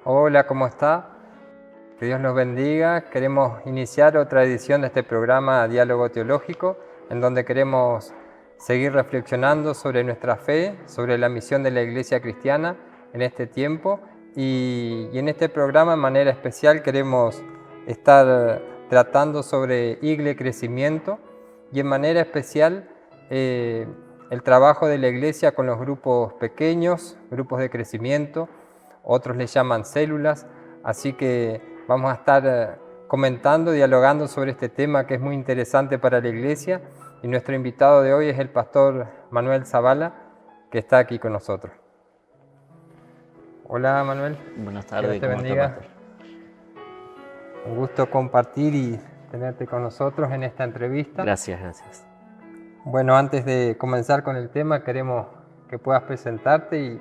Hola, ¿cómo está? Que Dios los bendiga. Queremos iniciar otra edición de este programa Diálogo Teológico, en donde queremos seguir reflexionando sobre nuestra fe, sobre la misión de la Iglesia Cristiana en este tiempo. Y en este programa, de manera especial, queremos estar tratando sobre Iglesia Crecimiento y en manera especial el trabajo de la Iglesia con los grupos pequeños, grupos de crecimiento. Otros le llaman células, así que vamos a estar comentando, dialogando sobre este tema que es muy interesante para la Iglesia, y nuestro invitado de hoy es el pastor Manuel Zavala, que está aquí con nosotros. Hola Manuel. Buenas Que Dios tardes, te ¿cómo está, bendiga. pastor? Un gusto compartir y tenerte con nosotros en esta entrevista. Gracias. Bueno, antes de comenzar con el tema, queremos que puedas presentarte y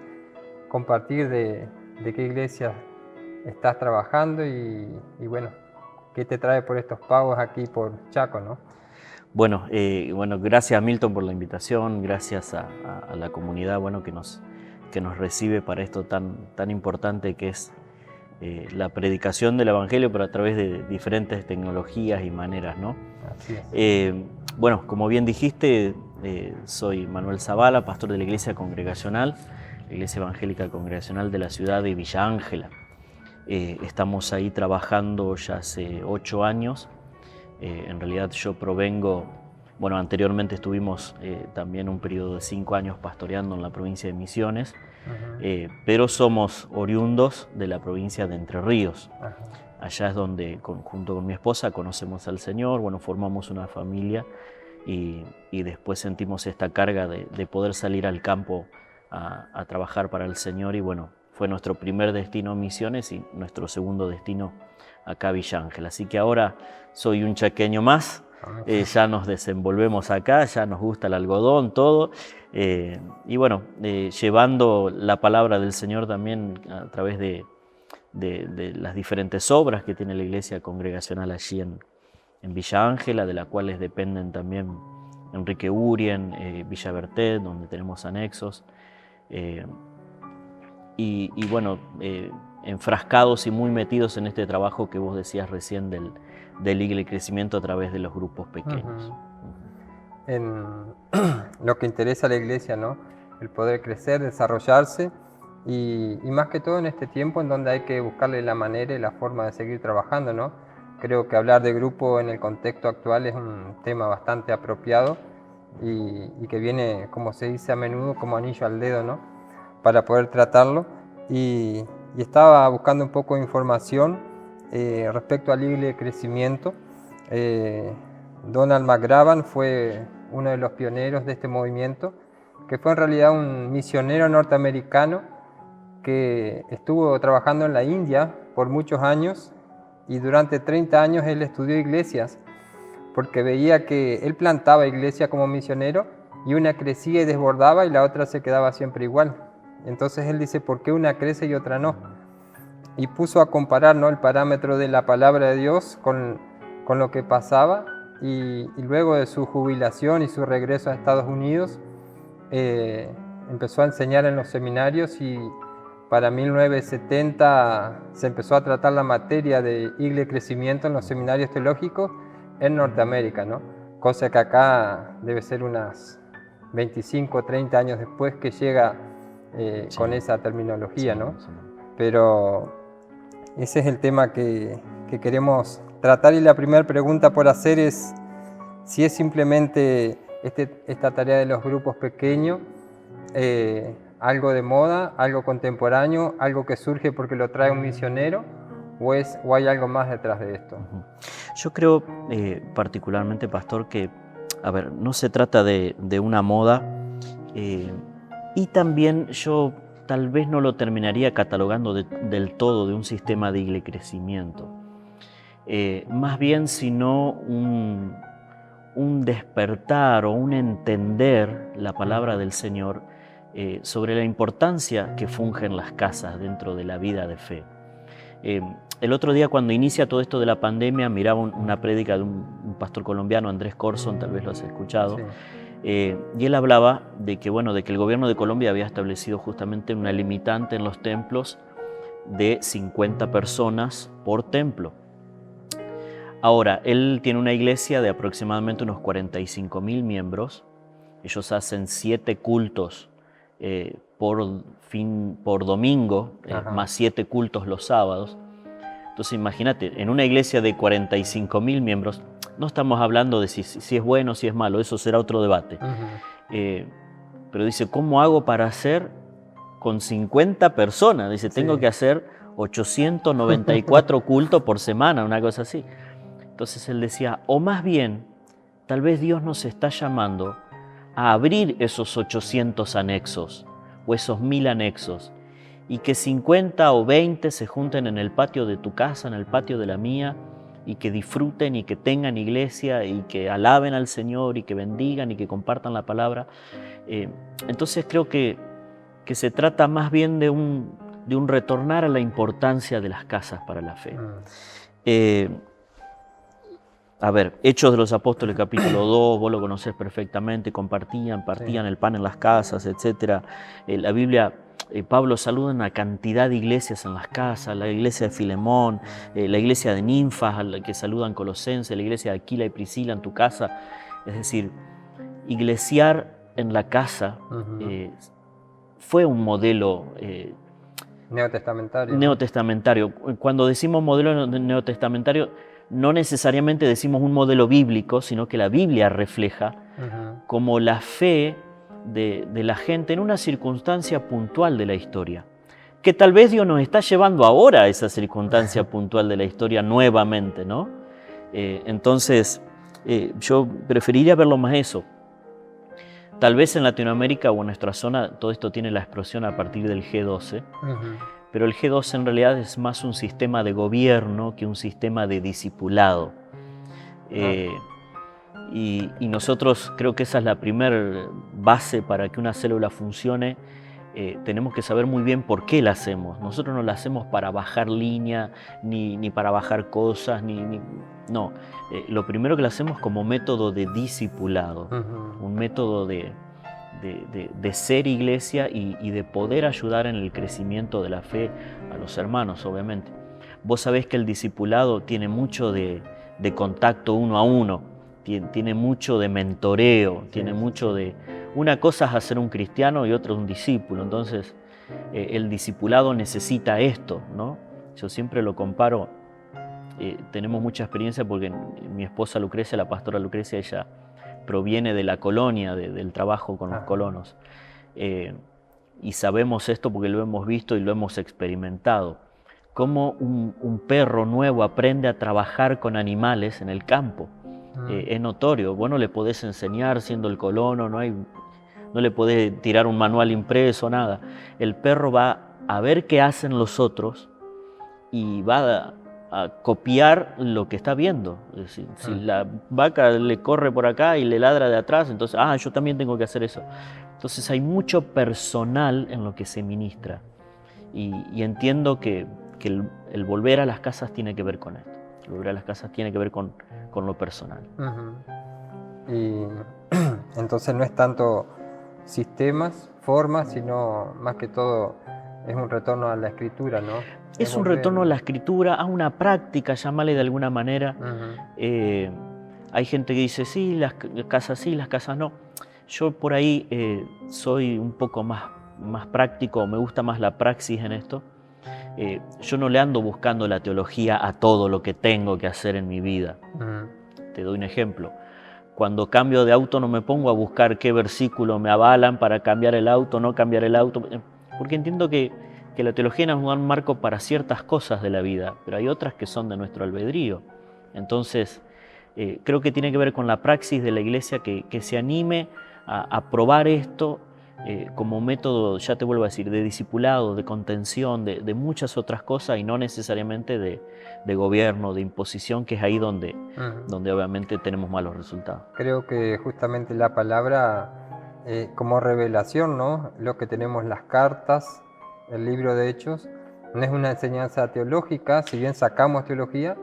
compartir de qué iglesia estás trabajando y bueno, qué te trae por estos pagos aquí por Chaco, ¿no? Bueno, gracias Milton por la invitación, gracias a la comunidad que nos recibe para esto tan importante que es la predicación del Evangelio, pero a través de diferentes tecnologías y maneras, ¿no? Así es. Como bien dijiste, soy Manuel Zavala, pastor de la Iglesia Congregacional, la Iglesia Evangélica Congregacional de la ciudad de Villa Ángela. Estamos ahí trabajando ya hace 8 años. En realidad yo provengo, anteriormente estuvimos también un periodo de 5 años pastoreando en la provincia de Misiones, pero somos oriundos de la provincia de Entre Ríos. Allá es donde, junto con mi esposa, conocemos al Señor, formamos una familia y después sentimos esta carga de poder salir al campo a trabajar para el Señor y fue nuestro primer destino Misiones y nuestro segundo destino acá Villa Ángela. Así que ahora soy un chaqueño más, ya nos desenvolvemos acá, ya nos gusta el algodón, todo. Llevando la palabra del Señor también a través de las diferentes obras que tiene la Iglesia Congregacional allí en Villa Ángela, de las cuales dependen también Enrique Urien, Villa Bertet, donde tenemos anexos. Enfrascados y muy metidos en este trabajo que vos decías recién del Iglesia Crecimiento a través de los grupos pequeños. En lo que interesa a la Iglesia, ¿no? El poder crecer, desarrollarse y más que todo en este tiempo en donde hay que buscarle la manera y la forma de seguir trabajando, ¿no? Creo que hablar de grupo en el contexto actual es un tema bastante apropiado y que viene, como se dice a menudo, como anillo al dedo, ¿no? Para poder tratarlo. Y estaba buscando un poco de información respecto al Iglesia de Crecimiento. Donald McGravan fue uno de los pioneros de este movimiento, que fue en realidad un misionero norteamericano que estuvo trabajando en la India por muchos años y durante 30 años él estudió iglesias porque veía que él plantaba iglesia como misionero y una crecía y desbordaba y la otra se quedaba siempre igual. Entonces él dice, ¿por qué una crece y otra no? Y puso a comparar, ¿no?, el parámetro de la palabra de Dios con lo que pasaba y luego de su jubilación y su regreso a Estados Unidos empezó a enseñar en los seminarios y para 1970 se empezó a tratar la materia de Iglesia de Crecimiento en los seminarios teológicos en Norteamérica, ¿no? Cosa que acá debe ser unas 25 o 30 años después que llega con esa terminología, ¿no? Pero ese es el tema que queremos tratar y la primera pregunta por hacer es si es simplemente esta tarea de los grupos pequeños, algo de moda, algo contemporáneo, algo que surge porque lo trae un misionero o hay algo más detrás de esto. Yo creo particularmente, pastor, que no se trata de una moda y también yo tal vez no lo terminaría catalogando del todo de un sistema de Iglesia Crecimiento. Más bien, sino un despertar o un entender la palabra del Señor sobre la importancia que fungen las casas dentro de la vida de fe. El otro día, cuando inicia todo esto de la pandemia, miraba una prédica de un pastor colombiano, Andrés Corson, tal vez lo has escuchado. Sí. Y él hablaba de que el gobierno de Colombia había establecido justamente una limitante en los templos de 50 personas por templo. Ahora, él tiene una iglesia de aproximadamente unos 45.000 miembros. Ellos hacen 7 cultos por domingo, más 7 cultos los sábados. Entonces imagínate, en una iglesia de 45.000 miembros, no estamos hablando de si es bueno o si es malo, eso será otro debate. Pero dice, ¿cómo hago para hacer con 50 personas? Dice, tengo que hacer 894 cultos por semana, una cosa así. Entonces él decía, o más bien, tal vez Dios nos está llamando a abrir esos 800 anexos o esos 1000 anexos y que 50 o 20 se junten en el patio de tu casa, en el patio de la mía, y que disfruten y que tengan iglesia y que alaben al Señor y que bendigan y que compartan la palabra. Entonces creo que se trata más bien de un retornar a la importancia de las casas para la fe. A ver, Hechos de los Apóstoles capítulo 2, vos lo conocés perfectamente, partían el pan en las casas, etc. La Biblia, Pablo saluda una cantidad de iglesias en las casas, la iglesia de Filemón, la iglesia de Ninfas, a la que saludan Colosenses, la iglesia de Aquila y Priscila en tu casa. Es decir, iglesiar en la casa fue un modelo neotestamentario. Cuando decimos modelo neotestamentario, no necesariamente decimos un modelo bíblico, sino que la Biblia refleja como la fe de la gente en una circunstancia puntual de la historia, que tal vez Dios nos está llevando ahora a esa circunstancia puntual de la historia nuevamente, ¿no? Entonces, yo preferiría verlo más eso. Tal vez en Latinoamérica o en nuestra zona todo esto tiene la explosión a partir del G12, pero el G12 en realidad es más un sistema de gobierno que un sistema de discipulado. Y nosotros creo que esa es la primera base para que una célula funcione. Tenemos que saber muy bien por qué la hacemos. Nosotros no la hacemos para bajar línea, ni para bajar cosas, no. Lo primero que la hacemos como método de discipulado, un método de ser iglesia y de poder ayudar en el crecimiento de la fe a los hermanos, obviamente. Vos sabés que el discipulado tiene mucho de contacto uno a uno, tiene mucho de mentoreo, tiene mucho de... Una cosa es hacer un cristiano y otra un discípulo, entonces el discipulado necesita esto, ¿no? Yo siempre lo comparo, tenemos mucha experiencia porque mi esposa Lucrecia, la pastora Lucrecia, ella proviene de la colonia, del trabajo con los colonos. Y sabemos esto porque lo hemos visto y lo hemos experimentado. Cómo un perro nuevo aprende a trabajar con animales en el campo. Es notorio. Vos no le podés enseñar siendo el colono, no le podés tirar un manual impreso, nada. El perro va a ver qué hacen los otros y va a copiar lo que está viendo. Es decir, si la vaca le corre por acá y le ladra de atrás, entonces, yo también tengo que hacer eso. Entonces hay mucho personal en lo que se ministra. Y entiendo que el volver a las casas tiene que ver con esto. El volver a las casas tiene que ver con lo personal. Y entonces no es tanto sistemas, formas, sino más que todo es un retorno a la escritura, ¿no? Es un retorno a la escritura, a una práctica, llámale de alguna manera. Hay gente que dice, sí, las casas no. Yo por ahí soy un poco más práctico, me gusta más la praxis en esto. Yo no le ando buscando la teología a todo lo que tengo que hacer en mi vida. Te doy un ejemplo. Cuando cambio de auto no me pongo a buscar qué versículo me avalan para cambiar el auto, no cambiar el auto, porque entiendo que la teología nos da un marco para ciertas cosas de la vida, pero hay otras que son de nuestro albedrío. Entonces, creo que tiene que ver con la praxis de la iglesia que se anime a probar esto como método, ya te vuelvo a decir, de discipulado, de contención, de muchas otras cosas y no necesariamente de gobierno, de imposición, que es ahí donde obviamente tenemos malos resultados. Creo que justamente la palabra como revelación, ¿no? Lo que tenemos las cartas, el libro de Hechos, no es una enseñanza teológica, si bien sacamos teología,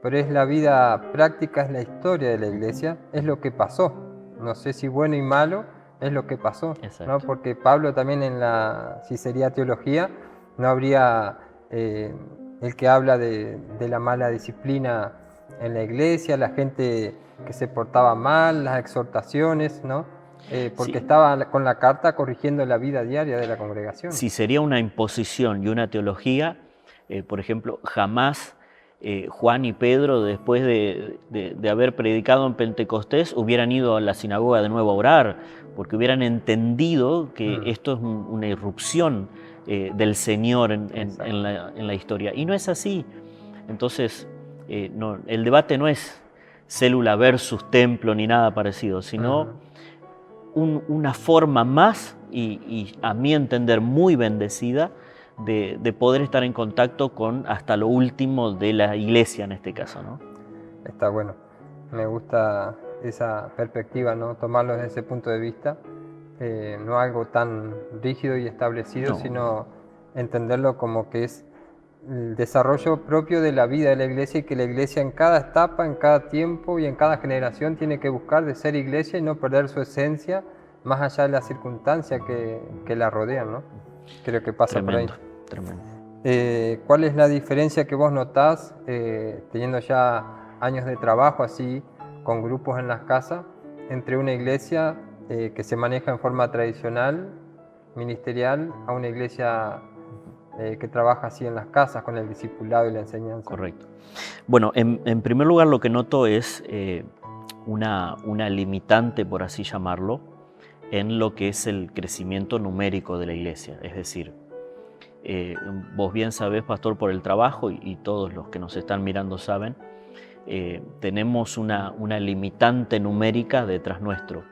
pero es la vida práctica, es la historia de la iglesia, es lo que pasó. No sé si bueno y malo, es lo que pasó, ¿no? Porque Pablo también si sería teología, no habría eh, el que habla de la mala disciplina en la iglesia, la gente que se portaba mal, las exhortaciones, ¿no? Porque Sí, estaba con la carta corrigiendo la vida diaria de la congregación. si sería una imposición y una teología, por ejemplo, jamás Juan y Pedro, después de haber predicado en Pentecostés, hubieran ido a la sinagoga de nuevo a orar, porque hubieran entendido que esto es una irrupción del Señor en la historia. Y no es así. Entonces, el debate no es célula versus templo ni nada parecido, sino una forma más, y a mi entender muy bendecida, de poder estar en contacto con hasta lo último de la iglesia en este caso, ¿no? Está bueno. Me gusta esa perspectiva, ¿no? Tomarlo desde ese punto de vista. No algo tan rígido y establecido, No. sino entenderlo como que es el desarrollo propio de la vida de la iglesia, y que la iglesia en cada etapa, en cada tiempo y en cada generación tiene que buscar de ser iglesia y no perder su esencia más allá de las circunstancias que la rodean, ¿no? Creo que pasa por ahí. Tremendo. ¿Cuál es la diferencia que vos notás, teniendo ya años de trabajo así, con grupos en las casas, entre una iglesia que se maneja en forma tradicional, ministerial, a una iglesia que trabaja así en las casas, con el discipulado y la enseñanza? Correcto. Bueno, en primer lugar lo que noto es una limitante, por así llamarlo, en lo que es el crecimiento numérico de la iglesia. Es decir, vos bien sabés, pastor, por el trabajo, y todos los que nos están mirando saben, tenemos una limitante numérica detrás nuestro,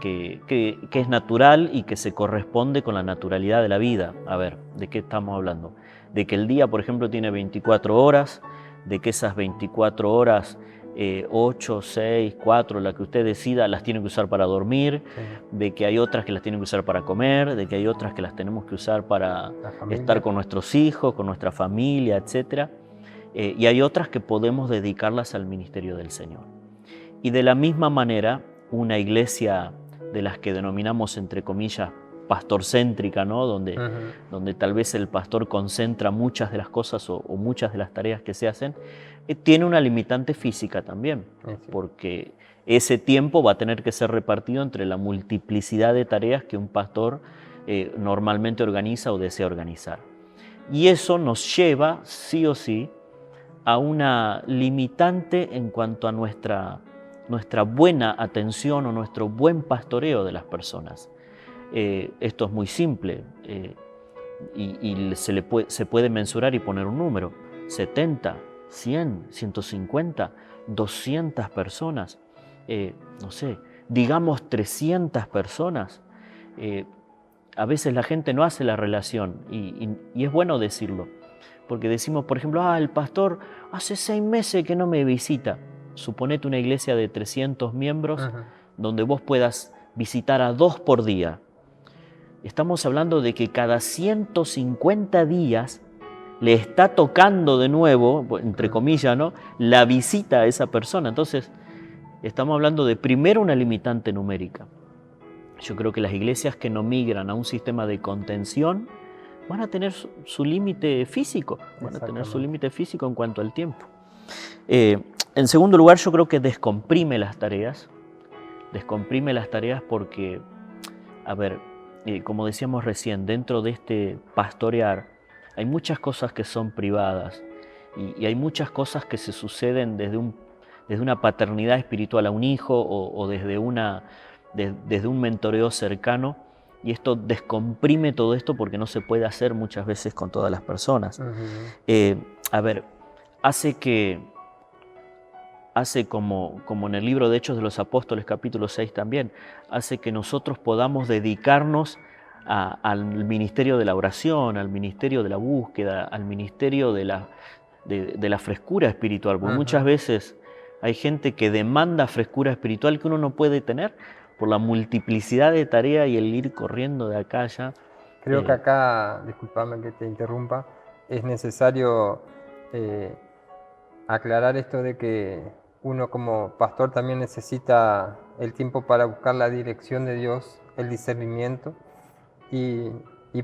que es natural y que se corresponde con la naturalidad de la vida. A ver, ¿de qué estamos hablando? De que el día, por ejemplo, tiene 24 horas, de que esas 24 horas, 8, 6, 4, la que usted decida, las tiene que usar para dormir, de que hay otras que las tienen que usar para comer, de que hay otras que las tenemos que usar para estar con nuestros hijos, con nuestra familia, etc. Y hay otras que podemos dedicarlas al ministerio del Señor. Y de la misma manera, una iglesia de las que denominamos, entre comillas, pastorcéntrica, ¿no? Donde tal vez el pastor concentra muchas de las cosas o muchas de las tareas que se hacen, tiene una limitante física también, porque ese tiempo va a tener que ser repartido entre la multiplicidad de tareas que un pastor normalmente organiza o desea organizar. Y eso nos lleva, sí o sí, a una limitante en cuanto a nuestra buena atención o nuestro buen pastoreo de las personas. Esto es muy simple y se puede mensurar y poner un número: 70, 100, 150, 200 personas, no sé, digamos 300 personas. A veces la gente no hace la relación y es bueno decirlo, porque decimos, por ejemplo, el pastor hace 6 meses que no me visita. Suponete una iglesia de 300 miembros donde vos puedas visitar a 2 por día. Estamos hablando de que cada 150 días le está tocando de nuevo, entre comillas, ¿no?, la visita a esa persona. Entonces, estamos hablando de primero una limitante numérica. Yo creo que las iglesias que no migran a un sistema de contención van a tener su límite físico, van a tener su límite físico en cuanto al tiempo. En segundo lugar, yo creo que descomprime las tareas porque, a ver, como decíamos recién, dentro de este pastorear hay muchas cosas que son privadas y hay muchas cosas que se suceden desde una paternidad espiritual a un hijo o desde un mentoreo cercano, y esto descomprime todo esto porque no se puede hacer muchas veces con todas las personas. A ver, hace como en el libro de Hechos de los Apóstoles, capítulo 6 también, hace que nosotros podamos dedicarnos al ministerio de la oración, al ministerio de la búsqueda, al ministerio de la frescura espiritual, porque muchas veces hay gente que demanda frescura espiritual que uno no puede tener por la multiplicidad de tareas y el ir corriendo de acá a allá. Creo que acá, discúlpame que te interrumpa, es necesario aclarar esto de que uno como pastor también necesita el tiempo para buscar la dirección de Dios, el discernimiento, y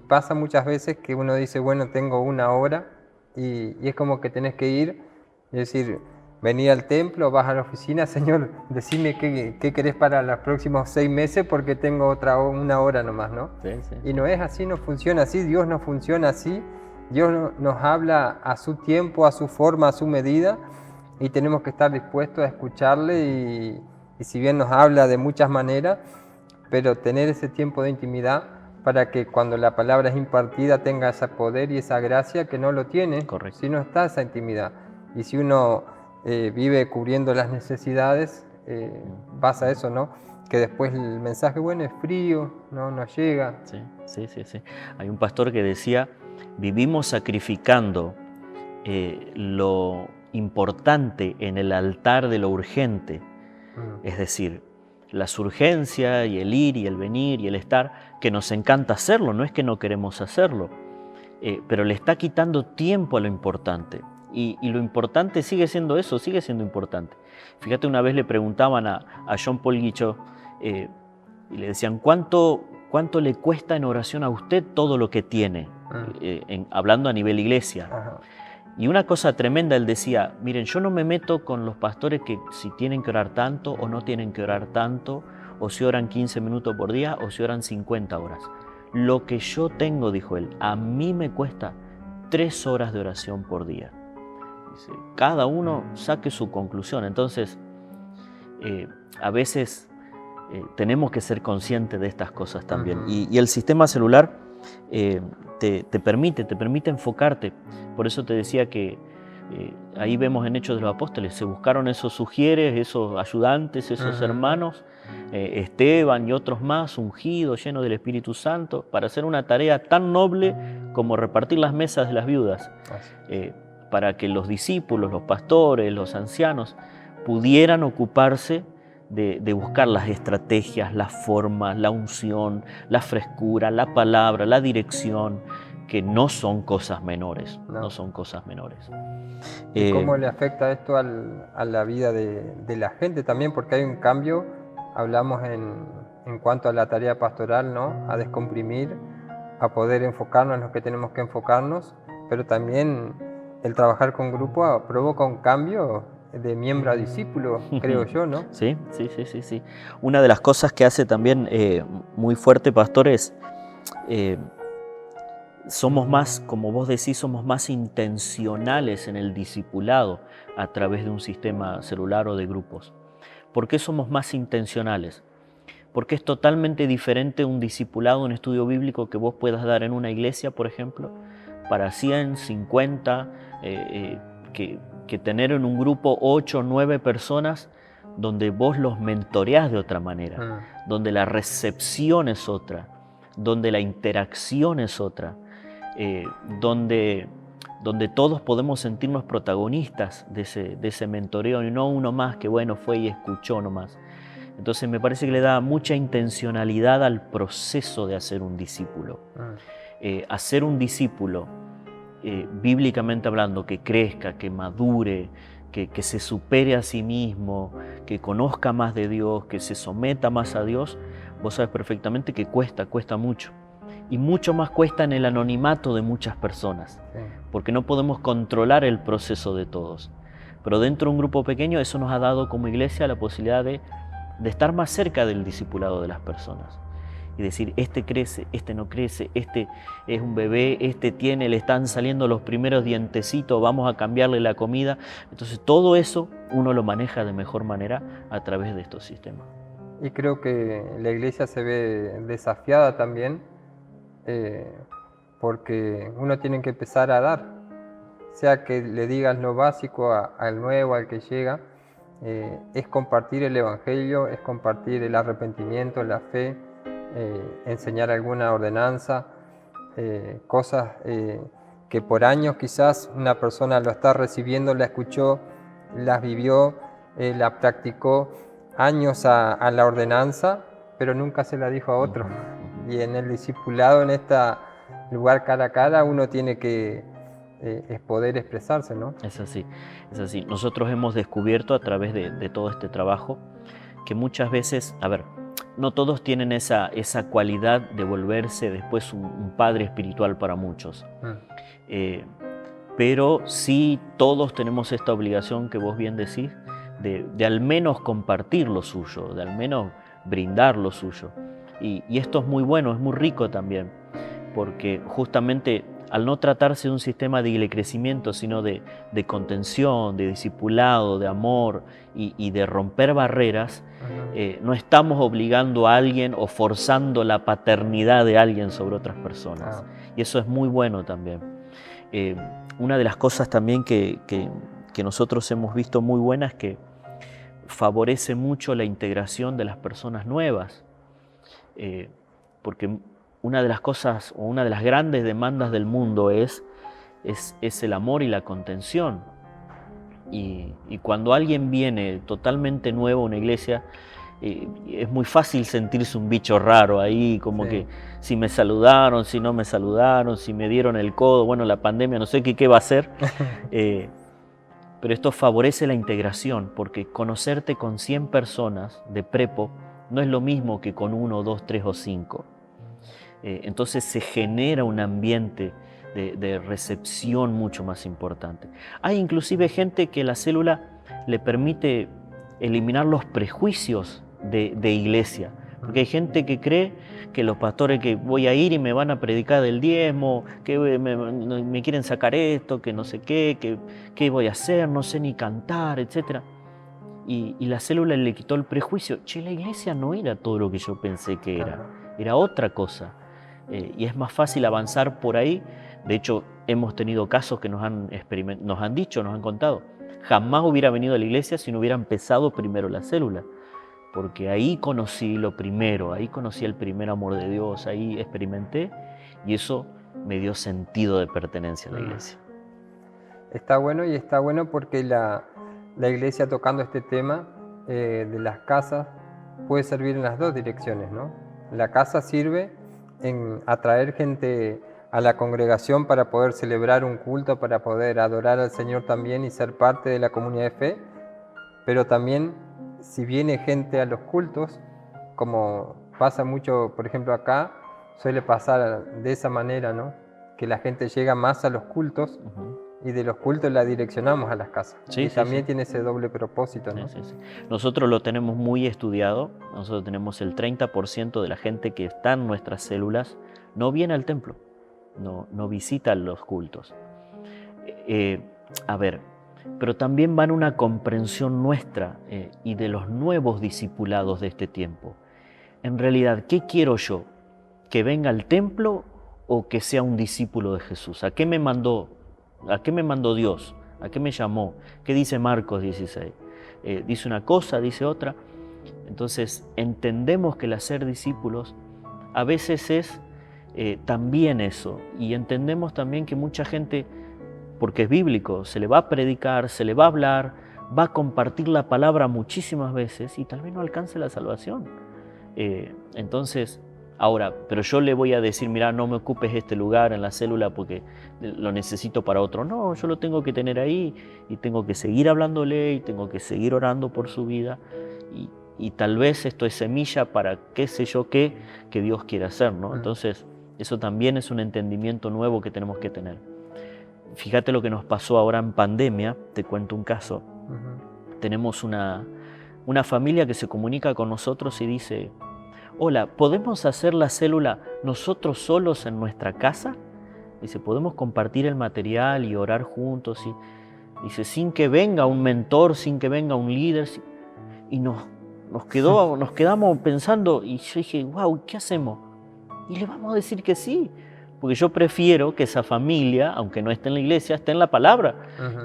pasa muchas veces que uno dice, bueno, tengo 1 hora y es como que tenés que ir, es decir, venir al templo, vas a la oficina, Señor, decime qué querés para los próximos 6 meses porque tengo una hora nomás, ¿no? Sí, sí. Y no es así, no funciona así, Dios no funciona así, Dios nos habla a su tiempo, a su forma, a su medida, y tenemos que estar dispuestos a escucharle y si bien nos habla de muchas maneras, pero tener ese tiempo de intimidad para que cuando la palabra es impartida tenga ese poder y esa gracia que no lo tiene. Correcto. Si no está esa intimidad. Y si uno vive cubriendo las necesidades, pasa eso, ¿no? Que después el mensaje, bueno, es frío, no llega. Sí, sí, sí, sí. Hay un pastor que decía, vivimos sacrificando lo importante en el altar de lo urgente. Es decir, las urgencias y el ir y el venir y el estar, que nos encanta hacerlo, no es que no queremos hacerlo, pero le está quitando tiempo a lo importante. Y lo importante sigue siendo eso, sigue siendo importante. Fíjate, una vez le preguntaban a John Paul Guichot y le decían, ¿cuánto le cuesta en oración a usted todo lo que tiene? Hablando a nivel iglesia. Ajá. Y una cosa tremenda, él decía, miren, yo no me meto con los pastores que si tienen que orar tanto o no tienen que orar tanto, o si oran 15 minutos por día o si oran 50 horas. Lo que yo tengo, dijo él, a mí me cuesta 3 horas de oración por día. Dice, cada uno saque su conclusión. Entonces, a veces tenemos que ser conscientes de estas cosas también. Y el sistema celular te permite enfocarte. Por eso te decía que ahí vemos en Hechos de los Apóstoles, se buscaron esos sugieres, esos ayudantes, esos hermanos, Esteban y otros más, ungidos, llenos del Espíritu Santo, para hacer una tarea tan noble como repartir las mesas de las viudas, para que los discípulos, los pastores, los ancianos pudieran ocuparse de buscar las estrategias, las formas, la unción, la frescura, la palabra, la dirección, que no son cosas menores, no son cosas menores. ¿Y cómo le afecta esto a la vida de la gente también? Porque hay un cambio, hablamos en cuanto a la tarea pastoral, ¿no? A descomprimir, a poder enfocarnos en lo que tenemos que enfocarnos, pero también el trabajar con grupo provoca un cambio de miembro a discípulo, creo yo, ¿no? Sí. Una de las cosas que hace también muy fuerte, pastor, es somos más, como vos decís, somos más intencionales en el discipulado a través de un sistema celular o de grupos. ¿Por qué somos más intencionales? Porque es totalmente diferente un discipulado, un estudio bíblico que vos puedas dar en una iglesia, por ejemplo, para 100, 50, que tener en un grupo 8 o 9 personas donde vos los mentoreás de otra manera, donde la recepción es otra, donde la interacción es otra, donde todos podemos sentirnos protagonistas de ese mentoreo y no uno más que bueno fue y escuchó nomás. Entonces me parece que le da mucha intencionalidad al proceso de hacer un discípulo. Hacer un discípulo, bíblicamente hablando, que crezca, que madure, que se supere a sí mismo, que conozca más de Dios, que se someta más a Dios, vos sabes perfectamente que cuesta mucho. Y mucho más cuesta en el anonimato de muchas personas, porque no podemos controlar el proceso de todos. Pero dentro de un grupo pequeño eso nos ha dado como iglesia la posibilidad de estar más cerca del discipulado de las personas. Y decir, este crece, este no crece, este es un bebé, este le están saliendo los primeros dientecitos, vamos a cambiarle la comida. Entonces todo eso uno lo maneja de mejor manera a través de estos sistemas. Y creo que la iglesia se ve desafiada también, porque uno tiene que empezar a dar, sea que le digas lo básico al nuevo, al que llega, es compartir el evangelio, es compartir el arrepentimiento, la fe, enseñar alguna ordenanza, cosas que por años quizás una persona lo está recibiendo, la escuchó, las vivió, la practicó años a la ordenanza, pero nunca se la dijo a otro. Y en el discipulado, en este lugar cara a cara, uno tiene que poder expresarse, ¿no? Es así, es así. Nosotros hemos descubierto a través de todo este trabajo que muchas veces, no todos tienen esa cualidad de volverse después un padre espiritual para muchos. pero sí todos tenemos esta obligación que vos bien decís, de al menos compartir lo suyo, de al menos brindar lo suyo. Y esto es muy bueno, es muy rico también, porque justamente al no tratarse de un sistema de crecimiento, sino de contención, de discipulado, de amor y de romper barreras, no estamos obligando a alguien o forzando la paternidad de alguien sobre otras personas. Y eso es muy bueno también. Una de las cosas también que nosotros hemos visto muy buena es que favorece mucho la integración de las personas nuevas, porque una de las cosas o una de las grandes demandas del mundo es el amor y la contención. Y cuando alguien viene totalmente nuevo a una iglesia, es muy fácil sentirse un bicho raro ahí, como que si me saludaron, si no me saludaron, si me dieron el codo, bueno, la pandemia no sé qué va a hacer. Pero esto favorece la integración, porque conocerte con 100 personas de prepo no es lo mismo que con 1, 2, 3 o 5. Entonces se genera un ambiente de recepción mucho más importante. Hay inclusive gente que la célula le permite eliminar los prejuicios de iglesia, porque hay gente que cree que los pastores que voy a ir y me van a predicar del diezmo, que me quieren sacar esto, que no sé qué voy a hacer, no sé ni cantar, etc. Y la célula le quitó el prejuicio. Che, la iglesia no era todo lo que yo pensé que era otra cosa. Y es más fácil avanzar por ahí. De hecho, hemos tenido casos que nos han dicho, nos han contado. Jamás hubiera venido a la iglesia si no hubiera empezado primero la célula. Porque ahí conocí lo primero, ahí conocí el primer amor de Dios, ahí experimenté y eso me dio sentido de pertenencia a la iglesia. Está bueno, y está bueno porque la iglesia, tocando este tema de las casas, puede servir en las dos direcciones, ¿no? La casa sirve en atraer gente a la congregación para poder celebrar un culto, para poder adorar al Señor también y ser parte de la comunidad de fe, pero también si viene gente a los cultos, como pasa mucho, por ejemplo acá, suele pasar de esa manera, ¿no? Que la gente llega más a los cultos y de los cultos la direccionamos a las casas. También tiene ese doble propósito, ¿no? Nosotros lo tenemos muy estudiado. Nosotros tenemos el 30% de la gente que está en nuestras células no viene al templo, no visita los cultos. Pero también van una comprensión nuestra y de los nuevos discipulados de este tiempo. En realidad, ¿qué quiero yo? ¿Que venga al templo o que sea un discípulo de Jesús? ¿A qué me mandó? ¿A qué me mandó Dios? ¿A qué me llamó? ¿Qué dice Marcos 16? Dice una cosa, dice otra. Entonces entendemos que el hacer discípulos a veces es también eso. Y entendemos también que mucha gente, porque es bíblico, se le va a predicar, se le va a hablar, va a compartir la palabra muchísimas veces y tal vez no alcance la salvación. Entonces, ahora, pero yo le voy a decir, mira, no me ocupes este lugar en la célula porque lo necesito para otro. No, yo lo tengo que tener ahí y tengo que seguir hablándole y tengo que seguir orando por su vida. Y tal vez esto es semilla para qué sé yo qué que Dios quiere hacer, ¿no? Entonces, eso también es un entendimiento nuevo que tenemos que tener. Fíjate lo que nos pasó ahora en pandemia, te cuento un caso. Tenemos una familia que se comunica con nosotros y dice: hola, ¿podemos hacer la célula nosotros solos en nuestra casa? Dice, ¿podemos compartir el material y orar juntos? Dice, sin que venga un mentor, sin que venga un líder. Y nos quedamos pensando, y yo dije, wow, ¿qué hacemos? Y le vamos a decir que sí, porque yo prefiero que esa familia, aunque no esté en la iglesia, esté en la palabra.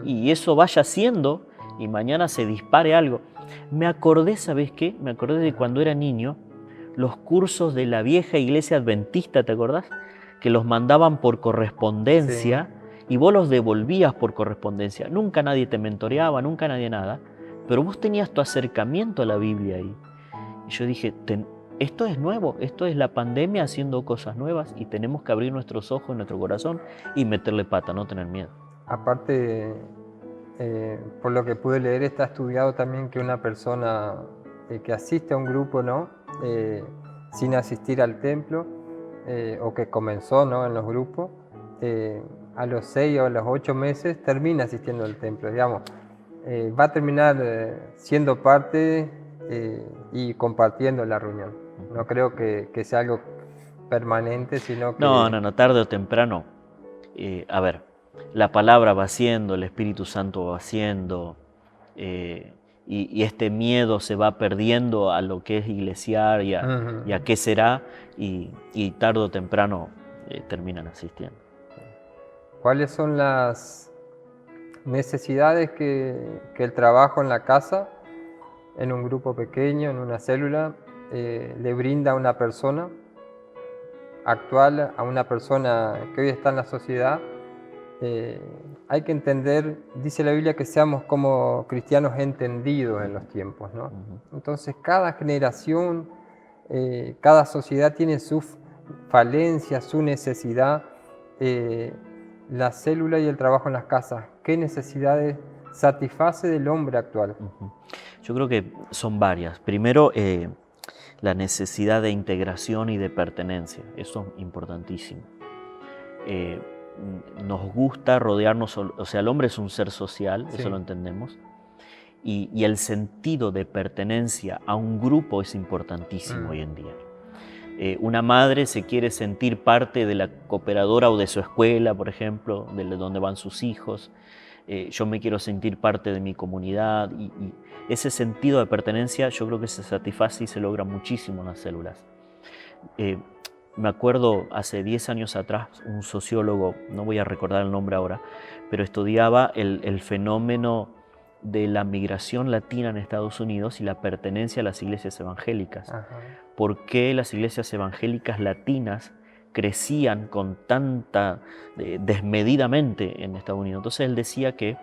Y eso vaya haciendo y mañana se dispare algo. Me acordé, ¿sabes qué? Me acordé de cuando era niño, los cursos de la vieja iglesia adventista, ¿te acordás? Que los mandaban por correspondencia y vos los devolvías por correspondencia. Nunca nadie te mentoreaba, nunca nadie nada, pero vos tenías tu acercamiento a la Biblia ahí. Y yo dije, esto es nuevo, esto es la pandemia haciendo cosas nuevas y tenemos que abrir nuestros ojos y nuestro corazón y meterle pata, no tener miedo. Aparte, por lo que pude leer, está estudiado también que una persona que asiste a un grupo, ¿no? Sin asistir al templo, o que comenzó, ¿no? En los grupos, a los 6 o a los 8 meses termina asistiendo al templo, digamos. Va a terminar siendo parte y compartiendo la reunión. No creo que sea algo permanente, sino que... No, tarde o temprano. A ver, la palabra va haciendo, el Espíritu Santo va haciendo, y este miedo se va perdiendo a lo que es iglesiar y a qué será, y tarde o temprano terminan asistiendo. ¿Cuáles son las necesidades que el trabajo en la casa, en un grupo pequeño, en una célula, le brinda a una persona actual, a una persona que hoy está en la sociedad? Hay que entender, dice la Biblia, que seamos como cristianos entendidos en los tiempos, ¿no? Entonces cada generación, cada sociedad tiene su falencia, su necesidad. La célula y el trabajo en las casas, ¿qué necesidades satisface del hombre actual? Yo creo que son varias. Primero, la necesidad de integración y de pertenencia. Eso es importantísimo. Nos gusta rodearnos, o sea, el hombre es un ser social, sí, eso lo entendemos, y el sentido de pertenencia a un grupo es importantísimo hoy en día. Una madre se quiere sentir parte de la cooperadora o de su escuela, por ejemplo, de donde van sus hijos. Yo me quiero sentir parte de mi comunidad, y ese sentido de pertenencia yo creo que se satisface y se logra muchísimo en las células. Me acuerdo hace 10 años atrás, un sociólogo, no voy a recordar el nombre ahora, pero estudiaba el fenómeno de la migración latina en Estados Unidos y la pertenencia a las iglesias evangélicas. ¿Por qué las iglesias evangélicas latinas crecían con tanta, desmedidamente en Estados Unidos? Entonces él decía que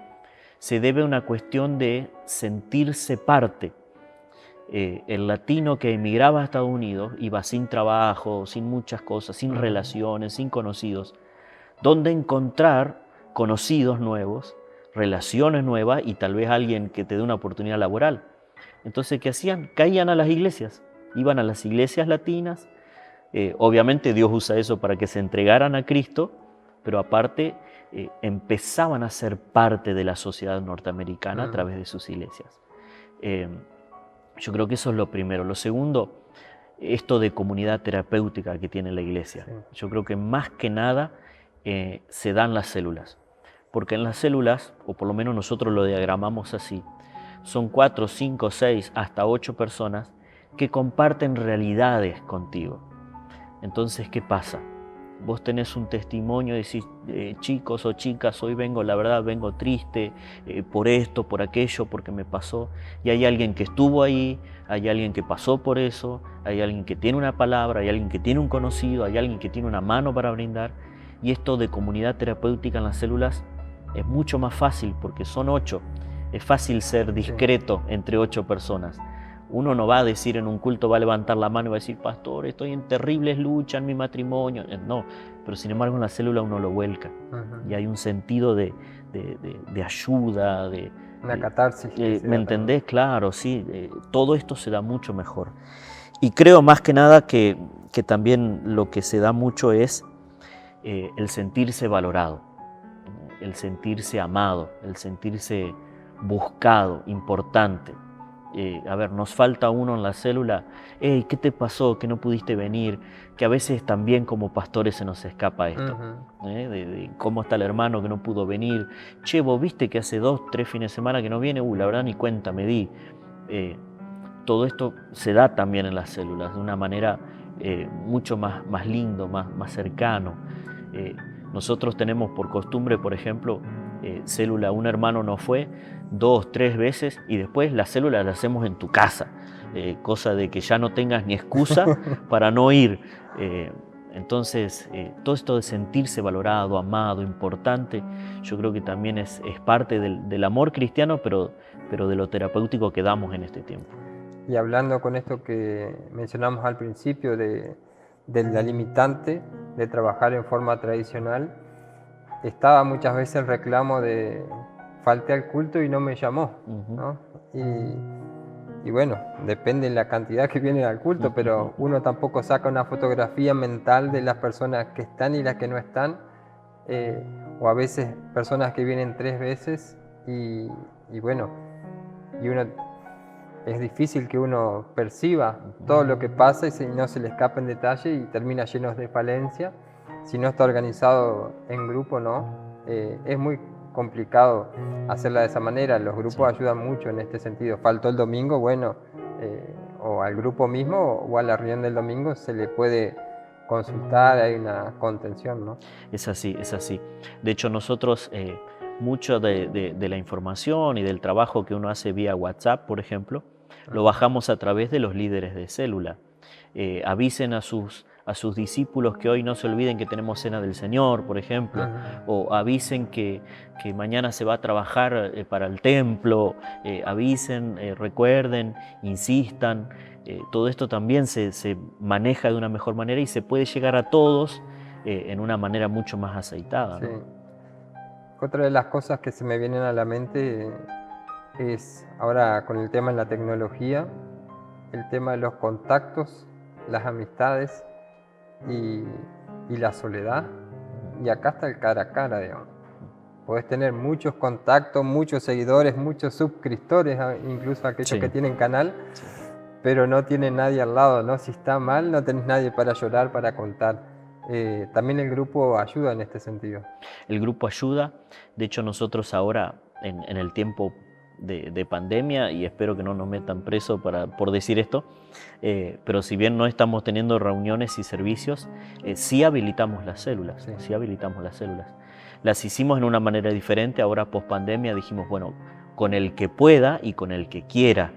se debe a una cuestión de sentirse parte. El latino que emigraba a Estados Unidos iba sin trabajo, sin muchas cosas, sin relaciones, sin conocidos. ¿Dónde encontrar conocidos nuevos, relaciones nuevas y tal vez alguien que te dé una oportunidad laboral? Entonces, ¿qué hacían? Caían a las iglesias, iban a las iglesias latinas. Obviamente Dios usa eso para que se entregaran a Cristo, pero aparte empezaban a ser parte de la sociedad norteamericana a través de sus iglesias. Yo creo que eso es lo primero. Lo segundo, esto de comunidad terapéutica que tiene la iglesia. Sí. Yo creo que más que nada se dan las células. Porque en las células, o por lo menos nosotros lo diagramamos así, son 4, 5, 6, hasta 8 personas que comparten realidades contigo. Entonces, ¿qué pasa? Vos tenés un testimonio y decís, chicos o chicas, hoy vengo, la verdad, vengo triste por esto, por aquello, porque me pasó. Y hay alguien que estuvo ahí, hay alguien que pasó por eso, hay alguien que tiene una palabra, hay alguien que tiene un conocido, hay alguien que tiene una mano para brindar. Y esto de comunidad terapéutica en las células es mucho más fácil porque son 8. Es fácil ser discreto entre 8 personas. Uno no va a decir en un culto, va a levantar la mano y va a decir, pastor, estoy en terribles luchas en mi matrimonio. No, pero sin embargo en la célula uno lo vuelca. Y hay un sentido de ayuda, una catarsis. ¿Me entendés? Claro, sí. Todo esto se da mucho mejor. Y creo más que nada que también lo que se da mucho es el sentirse valorado, el sentirse amado, el sentirse buscado, importante. A ver, nos falta uno en la célula, hey, ¿qué te pasó? ¿Que no pudiste venir? Que a veces también como pastores se nos escapa esto, de cómo está el hermano que no pudo venir. Che, vos viste que hace 2, 3 fines de semana que no viene, la verdad ni cuenta me di. Todo esto se da también en las células de una manera mucho más lindo, más cercano. Nosotros tenemos por costumbre, por ejemplo, célula, un hermano no fue 2, 3 veces y después la célula la hacemos en tu casa, cosa de que ya no tengas ni excusa para no ir. Entonces, todo esto de sentirse valorado, amado, importante, yo creo que también es parte del amor cristiano, pero de lo terapéutico que damos en este tiempo. Y hablando con esto que mencionamos al principio de la limitante de trabajar en forma tradicional, estaba muchas veces el reclamo de falté al culto y no me llamó, ¿no? Y bueno, depende de la cantidad que viene al culto, pero uno tampoco saca una fotografía mental de las personas que están y las que no están, o a veces personas que vienen 3 veces y bueno, y uno, es difícil que uno perciba todo lo que pasa y no se le escapa en detalle y termina lleno de falencia. Si no está organizado en grupo, no. Es muy complicado hacerla de esa manera. Los grupos ayudan mucho en este sentido. Faltó el domingo, bueno, o al grupo mismo o a la reunión del domingo se le puede consultar, hay una contención, ¿no? Es así, es así. De hecho, nosotros, mucho de la información y del trabajo que uno hace vía WhatsApp, por ejemplo, lo bajamos a través de los líderes de célula. Avisen a sus discípulos que hoy no se olviden que tenemos cena del Señor, por ejemplo, o avisen que mañana se va a trabajar para el templo, avisen, recuerden, insistan. Todo esto también se maneja de una mejor manera y se puede llegar a todos en una manera mucho más aceitada, ¿no? Sí. Otra de las cosas que se me vienen a la mente es, ahora con el tema de la tecnología, el tema de los contactos, las amistades y la soledad. Y acá está el cara a cara, digamos. Podés tener muchos contactos, muchos seguidores, muchos suscriptores, incluso aquellos que tienen canal, pero no tienen nadie al lado, ¿no? Si está mal, no tenés nadie para llorar, para contar. También el grupo ayuda en este sentido. El grupo ayuda. De hecho, nosotros ahora, en el tiempo de pandemia, y espero que no nos metan preso por decir esto, pero si bien no estamos teniendo reuniones y servicios, sí habilitamos las células, sí habilitamos las células. Las hicimos en una manera diferente. Ahora, post pandemia, dijimos, bueno, con el que pueda y con el que quiera,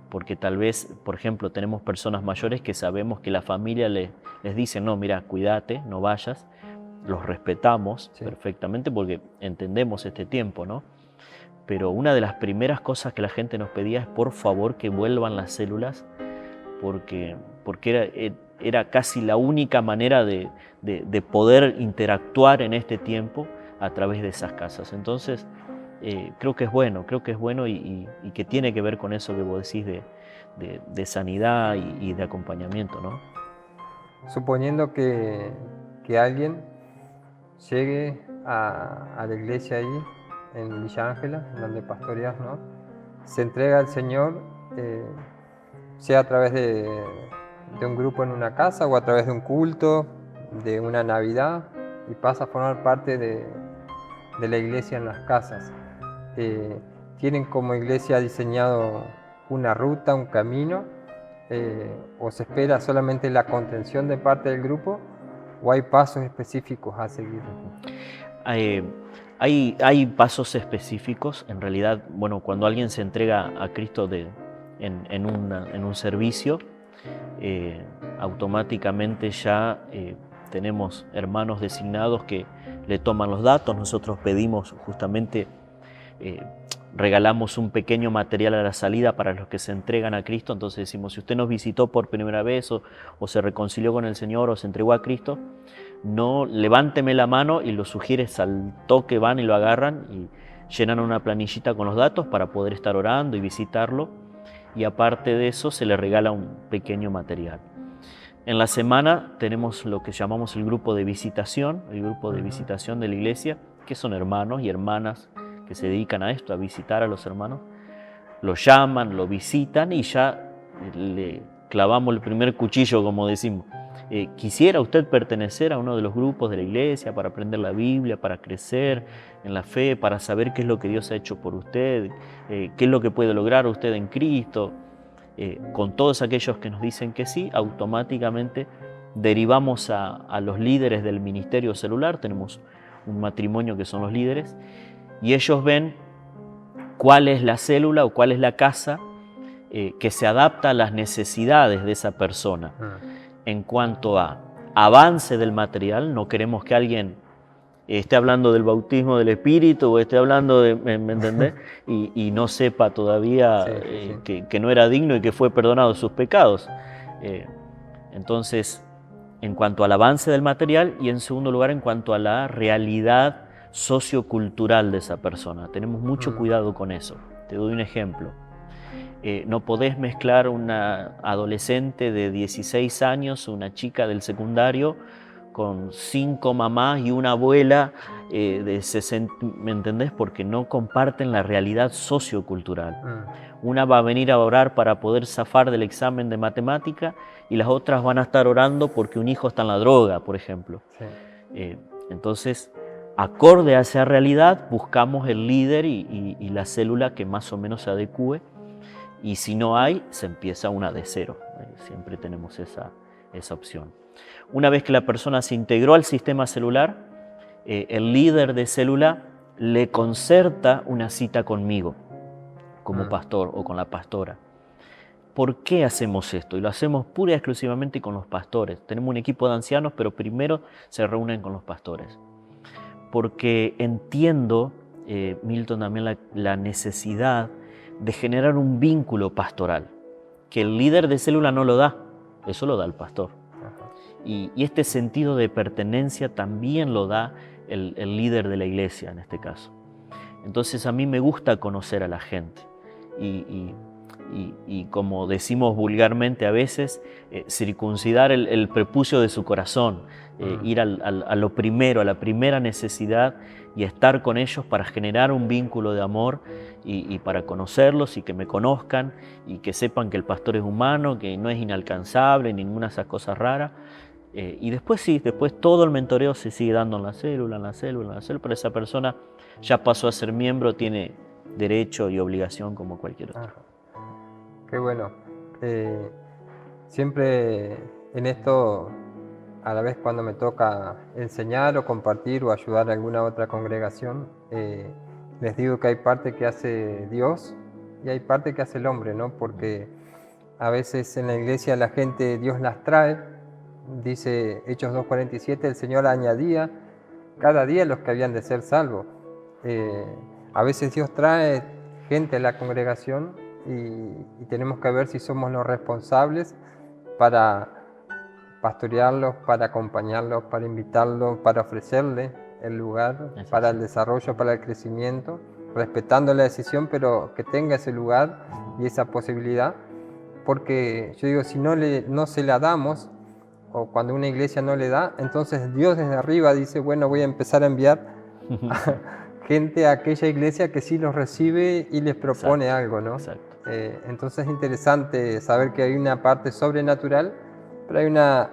porque tal vez, por ejemplo, tenemos personas mayores que sabemos que la familia les dice, no, mira, cuídate, no vayas. Los respetamos perfectamente porque entendemos este tiempo, ¿no? Pero una de las primeras cosas que la gente nos pedía es, por favor, que vuelvan las células, porque era casi la única manera de poder interactuar en este tiempo a través de esas casas. Entonces, creo que es bueno y que tiene que ver con eso que vos decís de sanidad y de acompañamiento, ¿no? Suponiendo que alguien llegue a la iglesia ahí, en Villa Ángela, donde pastoreas, ¿no? Se entrega al Señor, sea a través de un grupo en una casa o a través de un culto, de una Navidad, y pasa a formar parte de la iglesia en las casas. ¿Tienen como iglesia diseñado una ruta, un camino? ¿O se espera solamente la contención de parte del grupo? ¿O hay pasos específicos a seguir? Hay pasos específicos. En realidad, bueno, cuando alguien se entrega a Cristo en un servicio, automáticamente ya tenemos hermanos designados que le toman los datos. Nosotros pedimos justamente, regalamos un pequeño material a la salida para los que se entregan a Cristo. Entonces decimos, si usted nos visitó por primera vez o se reconcilió con el Señor o se entregó a Cristo, no, levánteme la mano, y los sugieres al toque van y lo agarran y llenan una planillita con los datos para poder estar orando y visitarlo, y aparte de eso se le regala un pequeño material. En la semana tenemos lo que llamamos el grupo de visitación de la iglesia, que son hermanos y hermanas que se dedican a esto, a visitar a los hermanos. Lo llaman, lo visitan y ya le clavamos el primer cuchillo, como decimos. ¿Quisiera usted pertenecer a uno de los grupos de la iglesia para aprender la Biblia, para crecer en la fe, para saber qué es lo que Dios ha hecho por usted, qué es lo que puede lograr usted en Cristo? Con todos aquellos que nos dicen que sí, automáticamente derivamos a los líderes del ministerio celular. Tenemos un matrimonio que son los líderes, y ellos ven cuál es la célula o cuál es la casa que se adapta a las necesidades de esa persona. En cuanto a avance del material, no queremos que alguien esté hablando del bautismo del Espíritu o esté hablando de, ¿me entendés? Y no sepa todavía que no era digno y que fue perdonado sus pecados. Entonces, en cuanto al avance del material, y en segundo lugar, en cuanto a la realidad sociocultural de esa persona. Tenemos mucho cuidado con eso. Te doy un ejemplo. No podés mezclar una adolescente de 16 años, una chica del secundario, con 5 mamás y una abuela de 60, ¿me entendés? Porque no comparten la realidad sociocultural. Una va a venir a orar para poder zafar del examen de matemática y las otras van a estar orando porque un hijo está en la droga, por ejemplo. Sí. Entonces, acorde a esa realidad, buscamos el líder y la célula que más o menos se adecue, y si no hay, se empieza una de cero. Siempre tenemos esa opción. Una vez que la persona se integró al sistema celular, el líder de célula le concerta una cita conmigo, como pastor o con la pastora. ¿Por qué hacemos esto? Y lo hacemos pura y exclusivamente con los pastores. Tenemos un equipo de ancianos, pero primero se reúnen con los pastores. Porque entiendo, Milton, también la necesidad de generar un vínculo pastoral, que el líder de célula no lo da, eso lo da el pastor. Y este sentido de pertenencia también lo da el líder de la iglesia, en este caso. Entonces a mí me gusta conocer a la gente y como decimos vulgarmente a veces, circuncidar el prepucio de su corazón, ir a lo primero, a la primera necesidad, y estar con ellos para generar un vínculo de amor y para conocerlos y que me conozcan y que sepan que el pastor es humano, que no es inalcanzable, ninguna de esas cosas raras. Y después sí, después todo el mentoreo se sigue dando en la célula, pero esa persona ya pasó a ser miembro, tiene derecho y obligación como cualquier otro. Qué bueno. Siempre en esto, a la vez cuando me toca enseñar o compartir o ayudar a alguna otra congregación, les digo que hay parte que hace Dios y hay parte que hace el hombre, ¿no? Porque a veces en la iglesia la gente, Dios las trae. Dice Hechos 2:47, el Señor añadía cada día los que habían de ser salvos. A veces Dios trae gente a la congregación y tenemos que ver si somos los responsables para pastorearlos, para acompañarlos, para invitarlos, para ofrecerles el lugar, para el desarrollo, para el crecimiento, respetando la decisión, pero que tenga ese lugar y esa posibilidad. Porque yo digo, si no se la damos, o cuando una iglesia no le da, entonces Dios desde arriba dice, bueno, voy a empezar a enviar gente a aquella iglesia que sí los recibe y les propone algo, ¿no? Entonces es interesante saber que hay una parte sobrenatural, pero hay una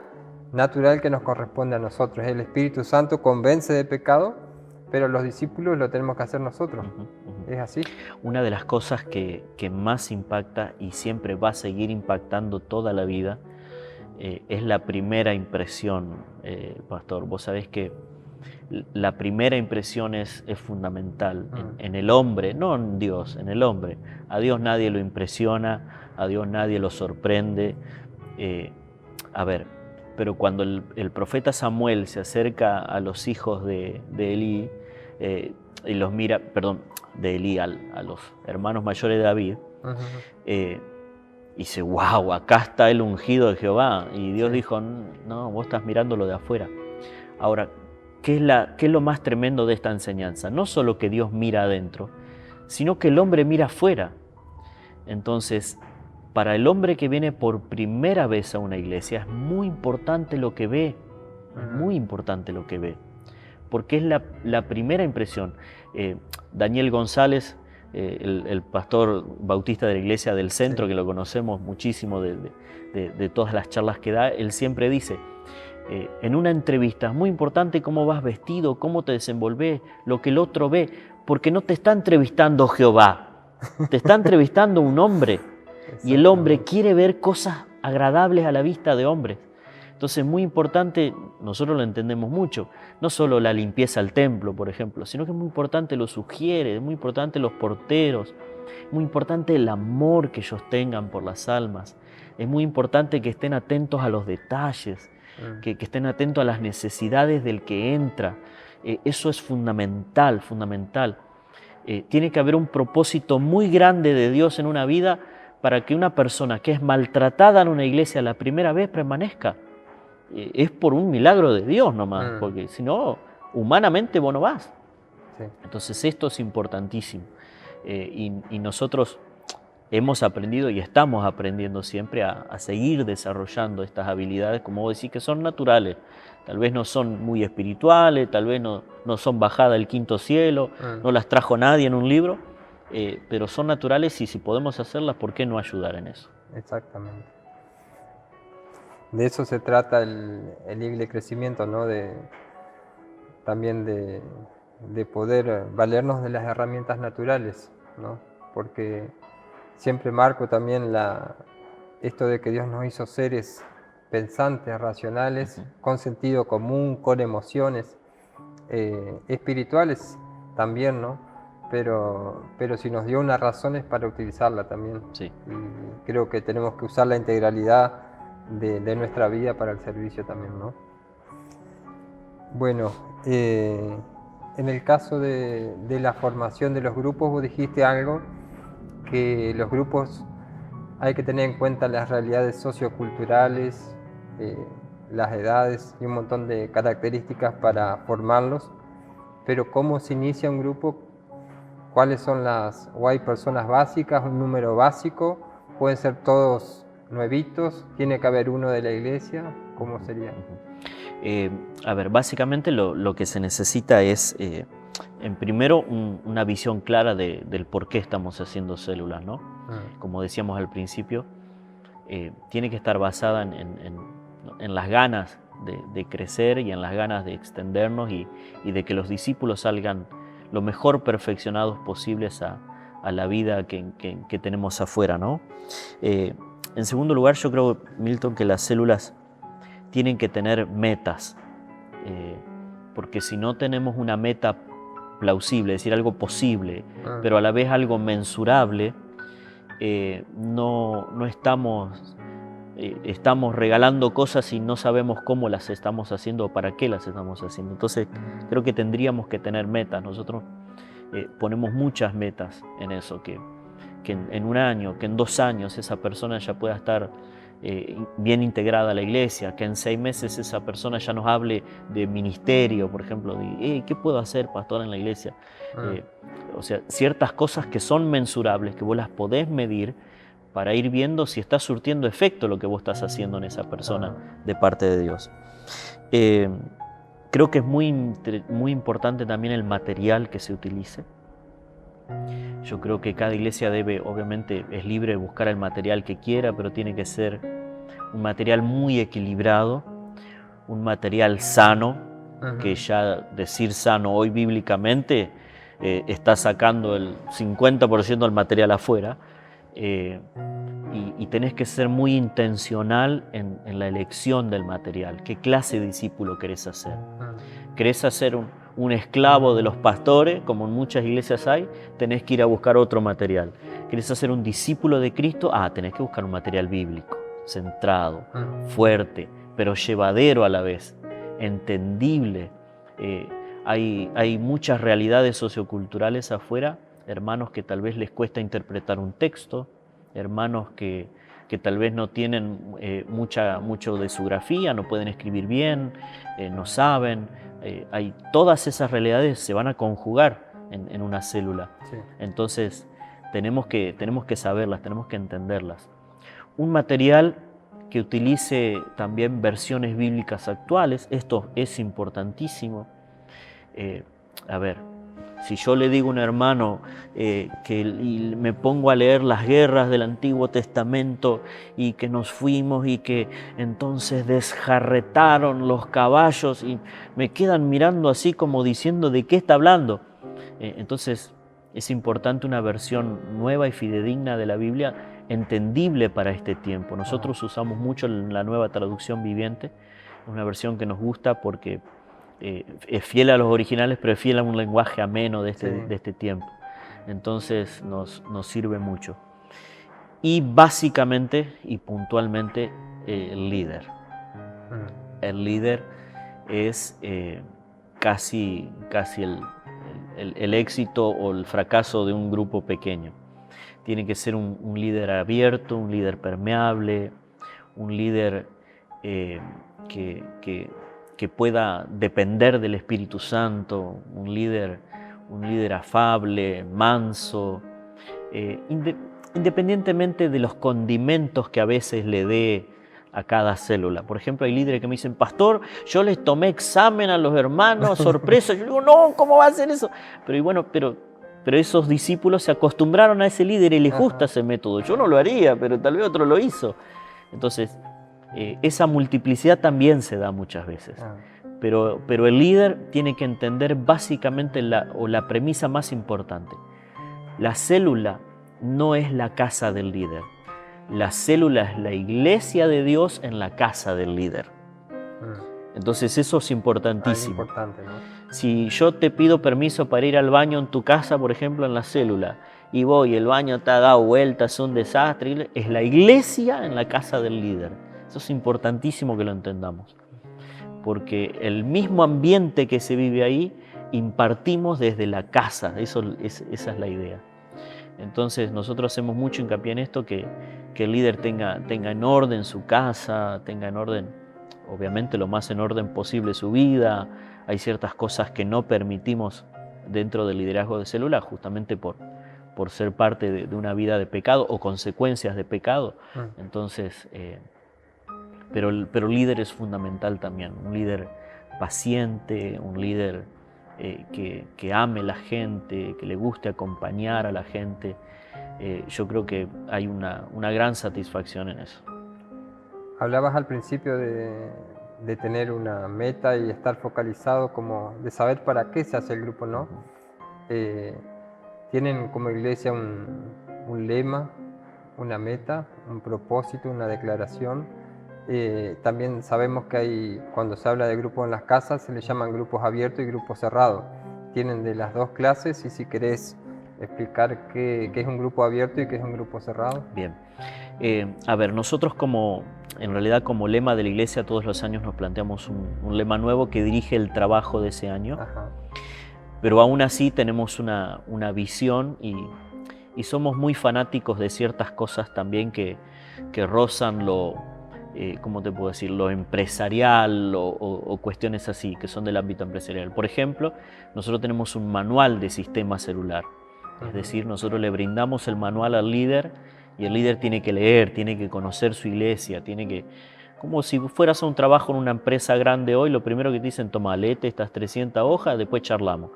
natural que nos corresponde a nosotros. El Espíritu Santo convence de pecado, pero los discípulos lo tenemos que hacer nosotros. ¿Es así? Una de las cosas que más impacta y siempre va a seguir impactando toda la vida es la primera impresión, pastor. Vos sabés que la primera impresión es fundamental en el hombre, no en Dios, en el hombre. A Dios nadie lo impresiona, a Dios nadie lo sorprende. Pero cuando el profeta Samuel se acerca a los hijos de Elí y los mira, de Elí a los hermanos mayores de David, y dice, wow, acá está el ungido de Jehová. Y Dios dijo, no, vos estás mirando lo de afuera. Ahora, ¿qué es lo más tremendo de esta enseñanza? No solo que Dios mira adentro, sino que el hombre mira afuera. Entonces, para el hombre que viene por primera vez a una iglesia, es muy importante lo que ve, muy importante lo que ve, porque es la primera impresión. Daniel González, el pastor bautista de la iglesia del centro, que lo conocemos muchísimo de todas las charlas que da, él siempre dice, en una entrevista es muy importante cómo vas vestido, cómo te desenvolves, lo que el otro ve, porque no te está entrevistando Jehová, te está entrevistando un hombre, y el hombre quiere ver cosas agradables a la vista de hombres. Entonces es muy importante, nosotros lo entendemos mucho, no solo la limpieza al templo, por ejemplo, sino que es muy importante los sugieres, es muy importante los porteros, es muy importante el amor que ellos tengan por las almas, es muy importante que estén atentos a los detalles, que estén atentos a las necesidades del que entra. Eso es fundamental, fundamental. Tiene que haber un propósito muy grande de Dios en una vida para que una persona que es maltratada en una iglesia la primera vez permanezca. Es por un milagro de Dios nomás, porque si no, humanamente vos no vas. Entonces esto es importantísimo. Y nosotros hemos aprendido y estamos aprendiendo siempre a seguir desarrollando estas habilidades, como vos decís, que son naturales. Tal vez no son muy espirituales, tal vez no son bajadas del quinto cielo, no las trajo nadie en un libro, pero son naturales y si podemos hacerlas, ¿por qué no ayudar en eso? Exactamente. De eso se trata el libre crecimiento, ¿no? También de poder valernos de las herramientas naturales, ¿no? Porque siempre marco también esto de que Dios nos hizo seres pensantes, racionales, con sentido común, con emociones, espirituales también, ¿no? Pero si nos dio unas razones para utilizarla también. Sí. Y creo que tenemos que usar la integralidad de nuestra vida para el servicio también, ¿no? Bueno, en el caso de la formación de los grupos, vos dijiste algo, que los grupos hay que tener en cuenta las realidades socioculturales, las edades y un montón de características para formarlos, pero ¿cómo se inicia un grupo? ¿Cuáles son o hay personas básicas, un número básico? ¿Pueden ser todos nuevitos? ¿Tiene que haber uno de la iglesia? ¿Cómo sería? A ver, básicamente lo que se necesita es, en primero, una visión clara del por qué estamos haciendo células, ¿no? Como decíamos al principio, tiene que estar basada en las ganas de crecer y en las ganas de extendernos y de que los discípulos salgan lo mejor perfeccionados posibles a la vida que tenemos afuera, ¿no? En segundo lugar, yo creo, Milton, que las células tienen que tener metas, porque si no tenemos una meta plausible, es decir, algo posible, pero a la vez algo mensurable, no estamos regalando cosas y no sabemos cómo las estamos haciendo o para qué las estamos haciendo. Entonces creo que tendríamos que tener metas. Nosotros ponemos muchas metas en eso, que en un año, que en 2 años esa persona ya pueda estar bien integrada a la iglesia, que en 6 meses esa persona ya nos hable de ministerio, por ejemplo, de ¿qué puedo hacer, pastor, en la iglesia? O sea, ciertas cosas que son mensurables, que vos las podés medir para ir viendo si está surtiendo efecto lo que vos estás haciendo en esa persona de parte de Dios. Creo que es muy importante también el material que se utilice. Yo creo que cada iglesia obviamente es libre de buscar el material que quiera, pero tiene que ser un material muy equilibrado, un material sano, que ya decir sano hoy bíblicamente está sacando el 50% del material afuera, y tenés que ser muy intencional en la elección del material. ¿Qué clase de discípulo querés hacer? ¿Querés hacer un esclavo de los pastores, como en muchas iglesias hay? Tenés que ir a buscar otro material. ¿Querés hacer un discípulo de Cristo? Tenés que buscar un material bíblico, centrado, fuerte, pero llevadero a la vez, entendible. Hay muchas realidades socioculturales afuera, hermanos que tal vez les cuesta interpretar un texto, hermanos que tal vez no tienen mucho de su grafía, no pueden escribir bien, no saben. Todas esas realidades se van a conjugar en una célula. Sí. Entonces tenemos que saberlas, tenemos que entenderlas. Un material que utilice también versiones bíblicas actuales, esto es importantísimo. Si yo le digo a un hermano y me pongo a leer las guerras del Antiguo Testamento y que nos fuimos y que entonces desjarretaron los caballos y me quedan mirando así como diciendo ¿de qué está hablando? Entonces es importante una versión nueva y fidedigna de la Biblia, entendible para este tiempo. Nosotros usamos mucho la Nueva Traducción Viviente, una versión que nos gusta porque es fiel a los originales, pero es fiel a un lenguaje ameno de este tiempo. Entonces nos sirve mucho. Y básicamente y puntualmente el líder. El líder es casi el éxito o el fracaso de un grupo pequeño. Tiene que ser un líder abierto, un líder permeable, un líder que pueda depender del Espíritu Santo, un líder afable, manso. independientemente de los condimentos que a veces le dé a cada célula. Por ejemplo, hay líderes que me dicen, pastor, yo les tomé examen a los hermanos, sorpresa. Yo digo, no, ¿cómo va a hacer eso? Pero esos discípulos se acostumbraron a ese líder y les gusta ese método. Yo no lo haría, pero tal vez otro lo hizo. Entonces, esa multiplicidad también se da muchas veces. Pero el líder tiene que entender básicamente la premisa más importante. La célula no es la casa del líder. La célula es la iglesia de Dios en la casa del líder. Entonces eso es importantísimo. Es importante, ¿no? Si yo te pido permiso para ir al baño en tu casa, por ejemplo, en la célula, y voy, el baño te ha dado vueltas, es un desastre, es la iglesia en la casa del líder. Eso es importantísimo que lo entendamos. Porque el mismo ambiente que se vive ahí, impartimos desde la casa. Esa es la idea. Entonces nosotros hacemos mucho hincapié en esto, que el líder tenga en orden su casa, tenga en orden, obviamente lo más en orden posible su vida. Hay ciertas cosas que no permitimos dentro del liderazgo de célula justamente por ser parte de una vida de pecado o consecuencias de pecado. Entonces, pero el líder es fundamental también, un líder paciente, un líder que ame la gente, que le guste acompañar a la gente. Yo creo que hay una gran satisfacción en eso. Hablabas al principio de tener una meta y estar focalizado, como de saber para qué se hace el grupo, ¿no? Tienen como iglesia un lema, una meta, un propósito, una declaración. También sabemos que cuando se habla de grupos en las casas, se les llaman grupos abiertos y grupos cerrados. Tienen de las dos clases, y si querés explicar qué es un grupo abierto y qué es un grupo cerrado. Bien. A ver, nosotros en realidad como lema de la iglesia todos los años nos planteamos un lema nuevo que dirige el trabajo de ese año. Pero aún así tenemos una visión y somos muy fanáticos de ciertas cosas también que rozan ¿cómo te puedo decir? Lo empresarial o cuestiones así, que son del ámbito empresarial. Por ejemplo, nosotros tenemos un manual de sistema celular. Es decir, nosotros le brindamos el manual al líder y el líder tiene que leer, tiene que conocer su iglesia, como si fueras a un trabajo en una empresa grande hoy, lo primero que te dicen, toma, léete estas 300 hojas, después charlamos.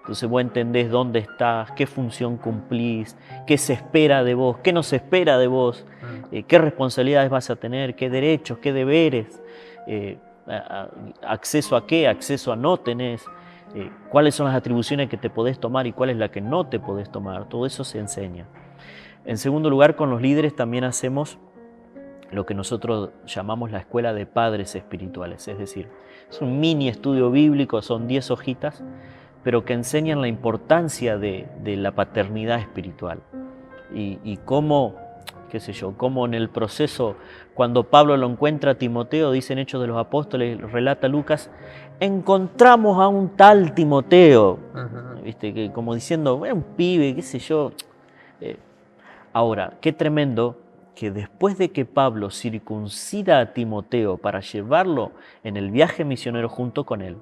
Entonces vos entendés dónde estás, qué función cumplís, qué se espera de vos, qué no se espera de vos, qué responsabilidades vas a tener, qué derechos, qué deberes, acceso a qué, acceso a no tenés, cuáles son las atribuciones que te podés tomar y cuál es la que no te podés tomar. Todo eso se enseña. En segundo lugar, con los líderes también hacemos lo que nosotros llamamos la escuela de padres espirituales. Es decir, es un mini estudio bíblico, son 10 hojitas, pero que enseñan la importancia de la paternidad espiritual. Y cómo, qué sé yo, cómo en el proceso, cuando Pablo lo encuentra a Timoteo, dice en Hechos de los Apóstoles, relata Lucas, encontramos a un tal Timoteo, ¿viste? Que como diciendo, un pibe, qué sé yo. Ahora, qué tremendo que después de que Pablo circuncida a Timoteo para llevarlo en el viaje misionero junto con él,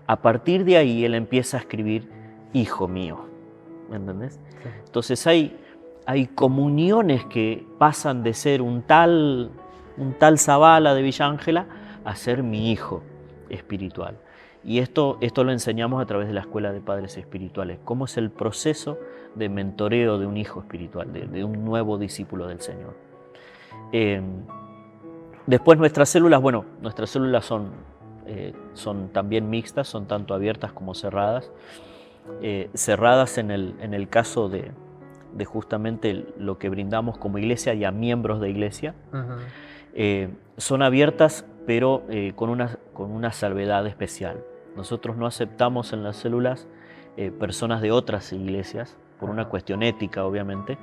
a partir de ahí él empieza a escribir, hijo mío, ¿me entendés? Sí. Entonces hay comuniones que pasan de ser un tal Zavala de Villa Ángela a ser mi hijo espiritual. Y esto lo enseñamos a través de la Escuela de Padres Espirituales, cómo es el proceso de mentoreo de un hijo espiritual, de un nuevo discípulo del Señor. Después nuestras células son también mixtas, son tanto abiertas como cerradas. Cerradas en el caso de justamente lo que brindamos como iglesia y a miembros de iglesia. Son abiertas, pero con una salvedad especial. Nosotros no aceptamos en las células personas de otras iglesias, por una cuestión ética, obviamente.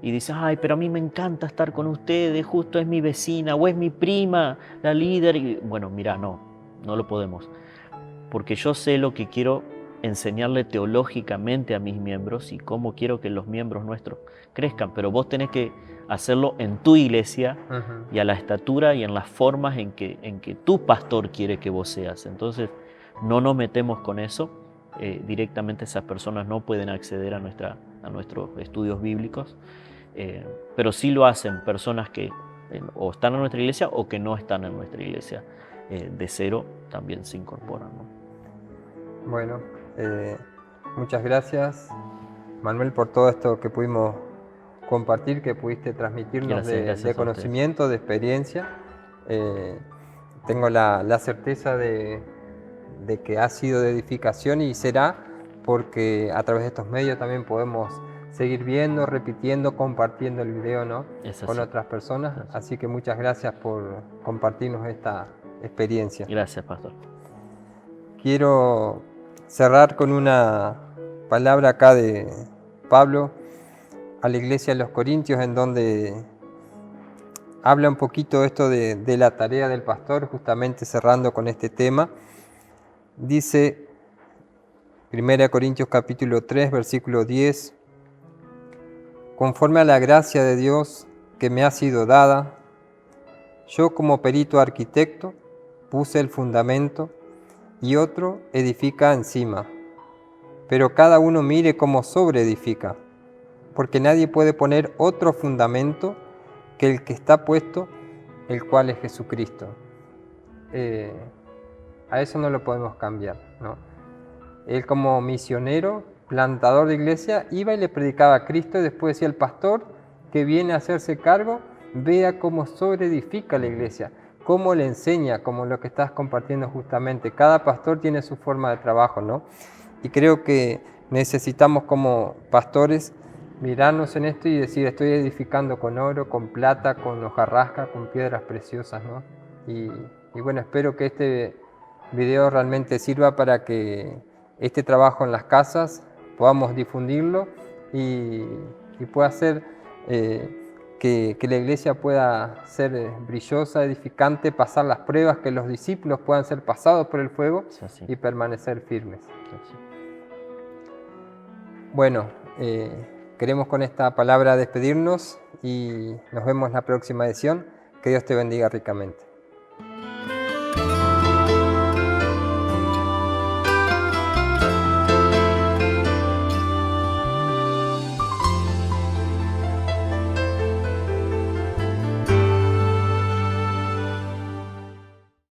Y dices, ay, pero a mí me encanta estar con ustedes, justo es mi vecina o es mi prima, la líder. Y bueno, mira, no lo podemos. Porque yo sé lo que quiero enseñarle teológicamente a mis miembros y cómo quiero que los miembros nuestros crezcan. Pero vos tenés que hacerlo en tu iglesia y a la estatura y en las formas en que tu pastor quiere que vos seas. Entonces, no nos metemos con eso. Directamente esas personas no pueden acceder a a nuestros estudios bíblicos, pero sí lo hacen personas que o están en nuestra iglesia o que no están en nuestra iglesia. De cero también se incorporan, ¿no? Bueno, muchas gracias, Manuel, por todo esto que pudimos compartir, que pudiste transmitirnos de conocimiento, de experiencia. Tengo la certeza de que ha sido de edificación y será, porque a través de estos medios también podemos seguir viendo, repitiendo, compartiendo el video, ¿no? Con otras personas. Así que muchas gracias por compartirnos esta experiencia. Gracias, pastor. Quiero cerrar con una palabra acá de Pablo a la iglesia de los Corintios, en donde habla un poquito esto de la tarea del pastor, justamente cerrando con este tema. Dice 1 Corintios capítulo 3, versículo 10, conforme a la gracia de Dios que me ha sido dada, yo como perito arquitecto puse el fundamento y otro edifica encima, pero cada uno mire cómo sobreedifica, porque nadie puede poner otro fundamento que el que está puesto, el cual es Jesucristo. A eso no lo podemos cambiar, ¿no? Él como misionero, plantador de iglesia, iba y le predicaba a Cristo, y después decía el pastor que viene a hacerse cargo, vea cómo sobreedifica la iglesia, cómo le enseña, como lo que estás compartiendo justamente. Cada pastor tiene su forma de trabajo, ¿no? Y creo que necesitamos como pastores mirarnos en esto y decir, estoy edificando con oro, con plata, con hojarasca, con piedras preciosas, ¿no? Y bueno, espero que este video realmente sirva para que este trabajo en las casas podamos difundirlo y pueda hacer que la iglesia pueda ser brillosa, edificante, pasar las pruebas, que los discípulos puedan ser pasados por el fuego y permanecer firmes. Bueno, queremos con esta palabra despedirnos y nos vemos en la próxima edición. Que Dios te bendiga ricamente.